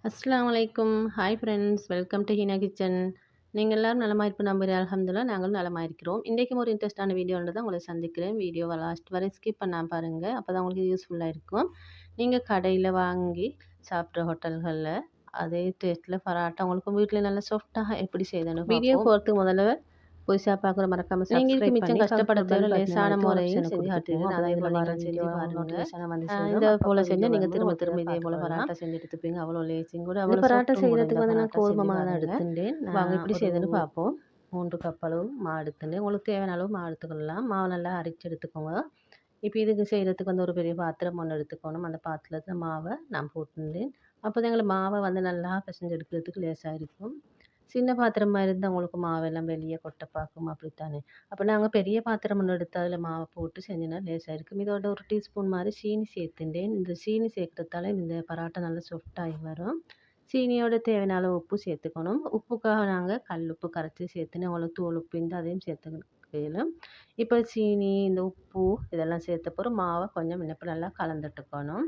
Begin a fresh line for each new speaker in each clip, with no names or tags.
அஸ்ஸலாமு அலைக்கும். Hi friends. Welcome to Heena kitchen. நீங்க எல்லாரும் நலமா இருப்பீங்க நம்புறேன். அல்ஹம்துலில்லாஹ் நாங்களும் நலமா இருக்கிறோம். இன்றைக்கும் ஒரு இன்ட்ரெஸ்டான வீடியோல தான் உங்களை சந்திக்கிறேன். வீடியோவை லாஸ்ட் வரை ஸ்கிப் பண்ணாம பாருங்க. அப்பதான் உங்களுக்கு யூஸ்ஃபுல்லா இருக்கும். நீங்க கடையில வாங்கி சாப்பிட்ற ஹோட்டல்கள்ல அதே டேஸ்ட்ல பராட்டா உங்களுக்கு வீட்ல நல்லா சாஃப்ட்டா எப்படி செய்யுதுன்னு வீடியோ
பார்ப்போம்.
போறதுக்கு முதல்ல புதுசா பார்க்குற மறக்காம நீங்க இதுக்கு
சப்ஸ்கிரைப்
மிச்சம்
பண்ணி
கஷ்டப்பட
பக்கத்துல
தேவையில்ல.
பெல் பட்டனை
லேசான
அழுத்தி ஒரு
முறையில்
ஆப்ஷனை
செஞ்சு
கொடுத்துக்கோங்க.
காட்டுறேன்.
அப்பதான்
அதே
இதுல
போல
வர
நீங்களும் செஞ்சு
வீடியோ
பாருங்க.
நோட்டிஃபிகேஷனை வந்து சேரும்.
இந்த போல
அப்பப்ப
செஞ்சா
வீடியோ
நீங்க
வரும்போது
திரும்ப
உங்களுக்கு
திரும்ப இதே போல
பார்த்துக்கொள்ளலாம்.
பராட்டா செஞ்சு எடுத்துப்பீங்க. அவ்வளோ லேசிங் கூட
இந்த
அவ்வளோ
பராட்டா
சாஃப்ட்டும் கூட இந்த
செய்யறதுக்கு வந்து நான்
பராட்டா
கோதுமை
செஞ்சு
மாவு தான்
பாருங்க.
எடுத்துட்டேன்.
வாங்க
நான்
எப்படி
ஒரு
செய்யுதுன்னு பார்ப்போம். 3 கப் அளவு மாவு எடுத்துட்டேன். உங்களுக்கு தேவையான அளவு மாவு எடுத்துக்கலாம். மாவு நல்லா அரைச்சு எடுத்துக்கோங்க. இப்போ இதுக்கு செய்கிறதுக்கு வந்து ஒரு பெரிய பாத்திரம் ஒன்று எடுத்துக்கணும். அந்த பாத்திரத்தில் மாவை நான் போட்டுருந்தேன். அப்போ தான் எங்களுக்கு மாவை வந்து நல்லா பிசைஞ்சு எடுக்கிறதுக்கு லேசாக இருக்கும். சின்ன பாத்திரமா இருந்தால் உங்களுக்கு மாவெல்லாம் வெளியே கொட்ட பார்க்கும் அப்படித்தானே. அப்போ நாங்கள் பெரிய பாத்திரம் ஒன்று எடுத்து அதில் மாவை போட்டு செஞ்சோன்னா லேசாக இருக்கும். இதோட ஒரு டீஸ்பூன் மாதிரி சீனி சேர்த்துட்டேன். இந்த சீனி சேர்க்கறதால இந்த பராட்டா நல்லா சாஃப்டாகி வரும். சீனியோட தேவையான அளவு உப்பு சேர்த்துக்கணும். உப்புக்காக நாங்கள் கல் உப்பு கரைச்சி சேர்த்துன்னு உங்களுக்கு தூள் உப்பு இந்த அதையும் சேர்த்துக்கணும். இப்போ சீனி, இந்த உப்பு இதெல்லாம் சேர்த்த பிறகு மாவை கொஞ்சம் முன்ன நல்லா கலந்துட்டுக்கணும்.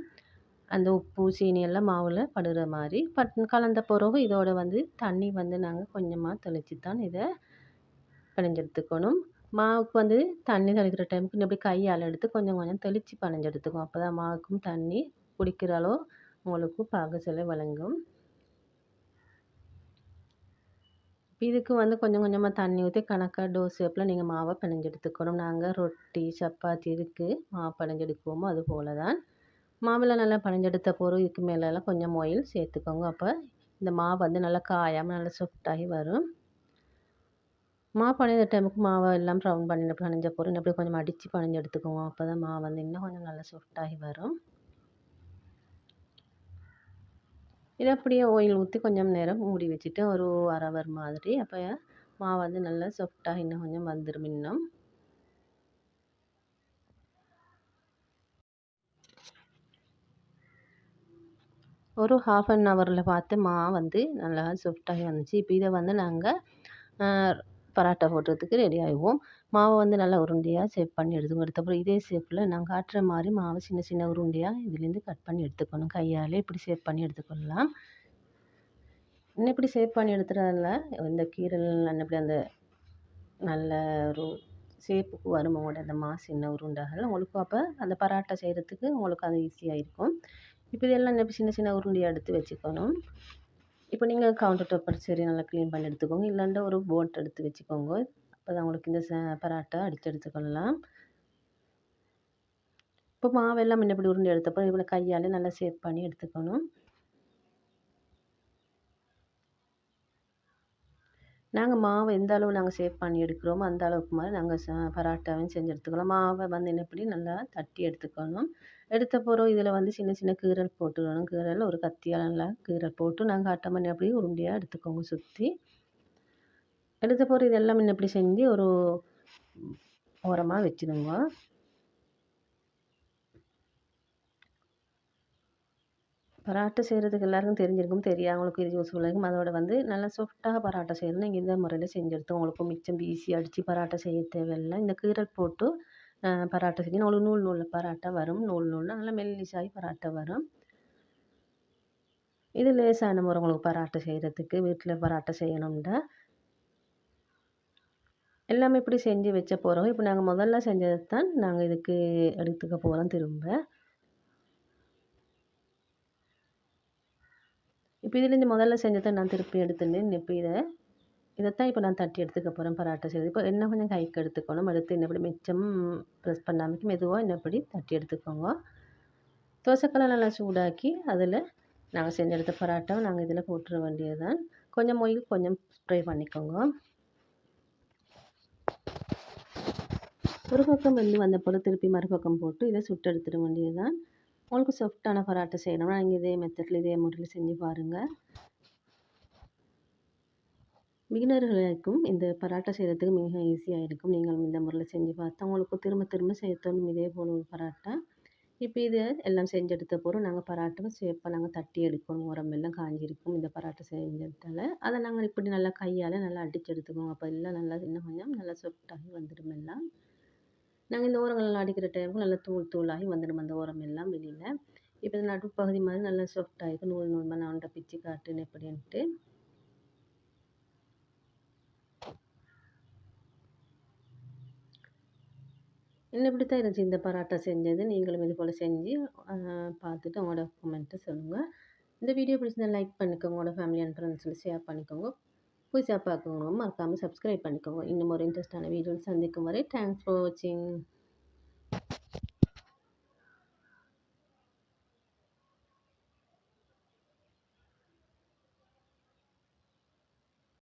அந்த உப்பு, சீனி எல்லாம் மாவில் படுற மாதிரி கலந்த பிறகு இதோட வந்து தண்ணி வந்து நாங்கள் கொஞ்சமாக தெளித்து தான் இதை பிணைஞ்செடுத்துக்கணும். மாவுக்கு வந்து தண்ணி தெளிக்கிற டைமுக்கு இப்படி கையால் எடுத்து கொஞ்சம் கொஞ்சம் தெளித்து பிணைஞ்செடுத்துக்கும். அப்போ தான் மாவுக்கும் தண்ணி குடிக்கிற அளவு உங்களுக்கு பாகசில விளங்கும். இதுக்கு வந்து கொஞ்சம் கொஞ்சமாக தண்ணி ஊற்றி கணக்காக டோஸ் ஷேப்பில் நீங்கள் மாவை பிணைஞ்சு எடுத்துக்கணும். நாங்கள் ரொட்டி, சப்பாத்தி இதுக்கு மாவு பிணைஞ்செடுக்குவோமோ அது போல தான். மாவில் நல்லா பிணைஞ்செடுத்த பிறகு இதுக்கு மேலெல்லாம் கொஞ்சம் ஆயில் சேர்த்துக்கோங்க. அப்போ இந்த மாவு வந்து நல்லா காயாமல் நல்லா சாஃப்டாகி வரும். மாவு பிணைஞ்ச டைமுக்கு மாவை எல்லாம் ரவுண்ட் பண்ணி பிணைஞ்ச பிறகு அப்படியே கொஞ்சம் அடித்து பிணைஞ்சு எடுத்துக்கோங்க. அப்போ தான் மாவு வந்து இன்னும் கொஞ்சம் நல்லா சாஃப்டாகி வரும். இதை அப்படியே ஆயில் ஊற்றி கொஞ்சம் நேரம் மூடி வச்சுட்டு ஒரு அரை ஹவர் மாதிரி அப்போ மாவு வந்து நல்லா சாஃப்டாக இன்னும் கொஞ்சம் வந்துடும். இன்னும் ஒரு ஹாஃப் அன் ஹவரில் பார்த்து மாவு வந்து நல்லா சாஃப்டாகி வந்துச்சு. இப்போ இதை வந்து நாங்கள் பராட்டா போடுறதுக்கு ரெடி ஆகிடுவோம். மாவை வந்து நல்லா உருண்டையாக ஷேப் பண்ணி எடுத்துக்கணும். எடுத்தப்பறம் இதே ஷேப்பில் நாங்கள் காட்டுற மாதிரி மாவை சின்ன சின்ன உருண்டையாக இதுலேருந்து கட் பண்ணி எடுத்துக்கணும். கையால் இப்படி ஷேப் பண்ணி எடுத்துக்கொள்ளலாம். இன்னும் இப்படி ஷேப் பண்ணி எடுத்துறதில்ல இந்த கீரல் இப்படி அந்த நல்ல ஒரு ஷேப்புக்கு வரும். உங்களோட அந்த சின்ன உருண்டைகள் உங்களுக்கு அப்போ அந்த பராட்டா செய்கிறதுக்கு உங்களுக்கு அது ஈஸியாக இருக்கும். இப்போ இதெல்லாம் சின்ன சின்ன உருண்டையாக எடுத்து வச்சுக்கணும். இப்போ நீங்கள் கவுண்டர் டாப் சரி நல்லா க்ளீன் பண்ணி எடுத்துக்கோங்க. இல்லாண்டா ஒரு போட் எடுத்து வச்சுக்கோங்க. அப்போ தான் உங்களுக்கு இந்த பராட்டா அடித்து எடுத்துக்கொள்ளலாம். இப்போ மாவெல்லாம் இப்படி உருண்டை எடுத்தப்போ இவ்வளோ கையால் நல்லா ஷேப் பண்ணி எடுத்துக்கணும். நாங்கள் மாவை எந்த அளவு நாங்கள் ஷேப் பண்ணி எடுக்கிறோமோ அந்த அளவுக்கு மாதிரி நாங்கள் பராட்டாவையும் செஞ்சு எடுத்துக்கலாம். மாவை வந்து இப்படி நல்லா தட்டி எடுத்துக்கணும். எடுத்த பிறகு இதில் வந்து சின்ன சின்ன கீரல் போட்டுக்கணும். கீரல் ஒரு கத்தியால் நல்லா கீரல் போட்டு நாங்கள் அட்டை பண்ணி அப்படியே உருண்டையாக எடுத்துக்கோங்க சுற்றி. எடுத்த பிறகு இதெல்லாம் இப்படி செஞ்சு ஒரு ஓரமாக வச்சுடுங்க. பராட்டா செய்கிறதுக்கு எல்லாருக்கும் தெரிஞ்சிருக்கும். தெரியாதவங்களுக்கு இது யூஸ்ஃபுல்லாக இருக்கும். அதோட வந்து நல்லா சாஃப்டாக பராட்டா செய்யணும். நீங்கள் இந்த முறையில் செஞ்சு எடுத்து உங்களுக்கு மிச்சம் ஈஸியாக அடித்து பராட்டா செய்ய தேவையில்லை. இந்த கீரல் போட்டு பராட்டா செஞ்சு உங்களுக்கு நூல் நூல் பராட்டா வரும். நூல் நல்லா மெல்லிசாகி பராட்டா வரும். இது லேசான முறை உங்களுக்கு பராட்டா செய்கிறதுக்கு. வீட்டில் பராட்டா செய்யணும்னா எல்லாமே இப்படி செஞ்சு வச்ச போகிறோம். இப்போ நாங்கள் முதல்ல செஞ்சது தான் நாங்கள் இதுக்கு எடுத்துக்க போகிறோம் திரும்ப. இப்போ இதுலேருந்து முதல்ல செஞ்சதை நான் திருப்பி எடுத்துட்டேன். இப்போ இதைத்தான் இப்போ நான் தட்டி எடுத்துக்க போகிறேன் பராட்டா செய்யுது. இப்போ எண்ணெய் கொஞ்சம் கைக்கு எடுத்துக்கணும். எடுத்து இப்படி மிச்சம் ப்ரெஸ் பண்ணாமல் மெதுவாக இப்படி தட்டி எடுத்துக்கோங்க. தோசைக்கல்லை நல்லா சூடாக்கி அதில் நாங்கள் செஞ்சு எடுத்த பராட்டாவை நாங்கள் இதில் போட்டுற வேண்டியது தான். கொஞ்சம் ஆயில் கொஞ்சம் ஸ்ப்ரே பண்ணிக்கோங்க. ஒரு பக்கம் வந்த பிறகு திருப்பி மறுபக்கம் போட்டு இதை சுட்டு எடுத்துட வேண்டியது தான். உங்களுக்கு சாஃப்டான பராட்டா செய்யணும்னா நீங்கள் இதே மெத்தடில் இதே முறையில் செஞ்சு பாருங்கள். பிகினர்களுக்கும் இந்த பராட்டா செய்கிறதுக்கு மிக ஈஸியாக இருக்கும். நீங்களும் இந்த முறையில் செஞ்சு பார்த்தா உங்களுக்கு திரும்ப திரும்ப செய்ய தோணும் இதே போல் ஒரு பராட்டா. இப்போ இதை எல்லாம் செஞ்சு எடுத்த பிறகு நாங்கள் பராட்டாவை ஷேப்பாக நாங்கள் தட்டி எடுக்கணும். உரமெல்லாம் காஞ்சிருக்கும் இந்த பராட்டா செஞ்சதால். அதை நாங்கள் இப்படி நல்லா கையால் நல்லா அடித்து எடுத்துக்கோங்க. அப்போ எல்லாம் நல்லா இன்னும் கொஞ்சம் நல்லா சாஃப்டாகி வந்துடும் எல்லாம். நாங்கள் இந்த ஓரங்கள்லாம் அடிக்கிற டைமுக்கு நல்லா தூள் தூளாகி வந்துடும் அந்த ஓரம் எல்லாம் வெளியில். இப்போ நடுப்பகுதி மாதிரி நல்லா சாஃப்டாக இருக்குது. நூல் நூல் நான் உன்ட்ட பிச்சு காட்டுன்னு எப்படின்ட்டு. என்ன இப்படி தான் இருந்துச்சு இந்த பரோட்டா செஞ்சது. நீங்களும் இது போல் செஞ்சு பார்த்துட்டு உங்களோட கமெண்ட்டை சொல்லுங்கள். இந்த வீடியோ பிடிச்சிருந்தா லைக் பண்ணிக்கோங்க. உங்களோட ஃபேமிலி அண்ட் ஃப்ரெண்ட்ஸில் ஷேர் பண்ணிக்கோங்க. புதுசாக பார்க்கவங்க மறக்காமல் சப்ஸ்கிரைப் பண்ணிக்கோங்க. இன்னும் ஒரு இன்ட்ரெஸ்டான வீடியோவில் சந்திக்கும் வரை தேங்க்ஸ் ஃபார் வாட்சிங்.